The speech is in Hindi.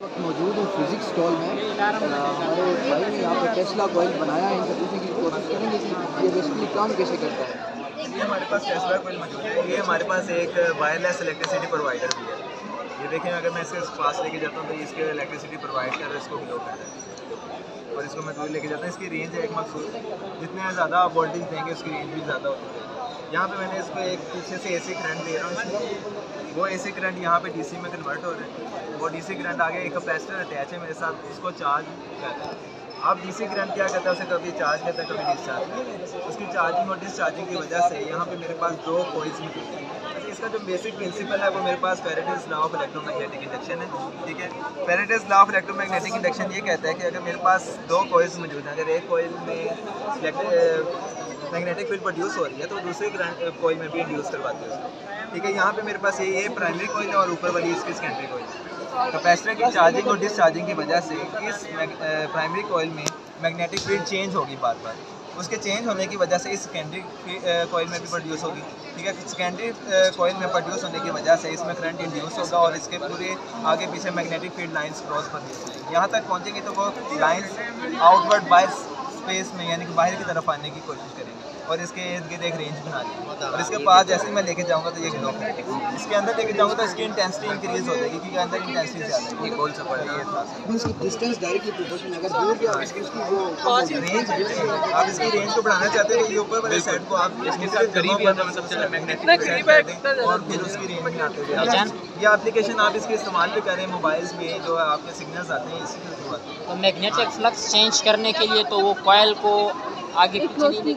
वक्त मौजूद हूँ फिजिक्स स्टॉल में। हमारे भाई ने यहाँ पे टेस्ला कॉइल बनाया है। इनसे पूछने की कोशिश करेंगे कि ये बेसिकली काम कैसे करता है। ये हमारे पास टेस्ला कॉइल मौजूद है। ये हमारे पास एक वायरलेस इलेक्ट्रिसिटी प्रोवाइडर भी है। ये देखें, अगर मैं इसके पास लेके जाता हूँ तो इसके इलेक्ट्रिसिटी प्रोवाइड कर रहा है, इसको ग्लो कर रहा है और इसको मैं दूर लेके जाता हूँ। इसकी रेंज है एक मखसूस, जितने ज़्यादा आप वोल्टेज देंगे उसकी रेंज भी ज़्यादा होती है। यहाँ पे मैंने इसको एक पीछे से एसी करंट दे रहा हूँ, वो एसी करंट यहाँ पे डीसी में कन्वर्ट हो रहा है। वो डीसी करंट आगे एक कैपेसिटर अटैच है मेरे साथ, उसको चार्ज कर रहा है। अब डीसी करंट क्या करता है, उसे कभी चार्ज करता है, कभी डिस्चार्ज करता है। उसकी चार्जिंग और डिस्चार्जिंग की वजह से यहाँ पे मेरे पास दो कॉइल्स मौजूद हैं। अच्छा, इसका जो बेसिक प्रिंसिपल है वो मेरे पास Faraday's law of electromagnetic induction है। ठीक है, Faraday's law of electromagnetic induction ये कहता है कि अगर मेरे पास दो कॉइल्स मौजूद हैं, अगर एक कॉइल में मैग्नेटिक फील्ड प्रोड्यूस हो रही है तो दूसरे कॉइल में भी इंड्यूस करवाती है। ठीक है, यहाँ पे मेरे पास ये प्राइमरी कॉइल है और ऊपर वाली इसकी सेकेंडरी कॉइल है। कैपेसिटर की चार्जिंग और डिस्चार्जिंग की वजह से इस प्राइमरी कॉइल में मैग्नेटिक फील्ड चेंज होगी बार बार। उसके चेंज होने की वजह से इस सेकेंडरी कॉइल में भी प्रोड्यूस होगी। ठीक है, सेकेंडरी कॉइल में प्रोड्यूस होने की वजह से इसमें करंट इंड्यूस होगा और इसके पूरे आगे पीछे मैग्नेटिक फील्ड लाइंस क्रॉस कर यहाँ तक पहुँचेंगी तो वो लाइंस आउटवर्ड बाय स्पेस में यानी कि बाहर की तरफ आने की कोशिश करेंगे और इसके इर्द गिर्द एक रेंज बना दी और इसके पास जैसे मैं लेके जाऊंगा तो ये ग्लो करेगा। इसके अंदर लेके जाऊंगा तो इसकी इंटेंसिटी इंक्रीज हो जाएगी क्योंकि अंदर इंटेंसिटी ज़्यादा है। बोल सकता है ये था इसकी डिस्टेंस डायरेक्टली प्रोपोर्शनल, अगर दूर गया इसकी वो रेंज है। आप इसकी रेंज को बढ़ाना चाहते हैं, ये ऊपर वाले सेट को आप इसके करीब मैग्नेटिक और फिर उसकी रेंज में आते हुए ये एप्लीकेशन आप इसके इस्तेमाल भी करें मोबाइल्स में, जो आपके सिग्नल्स आते हैं इसी के थ्रू आते हैं। तो मैग्नेटिक फ्लक्स चेंज करने के लिए तो वो कॉइल को आगे पीछे नहीं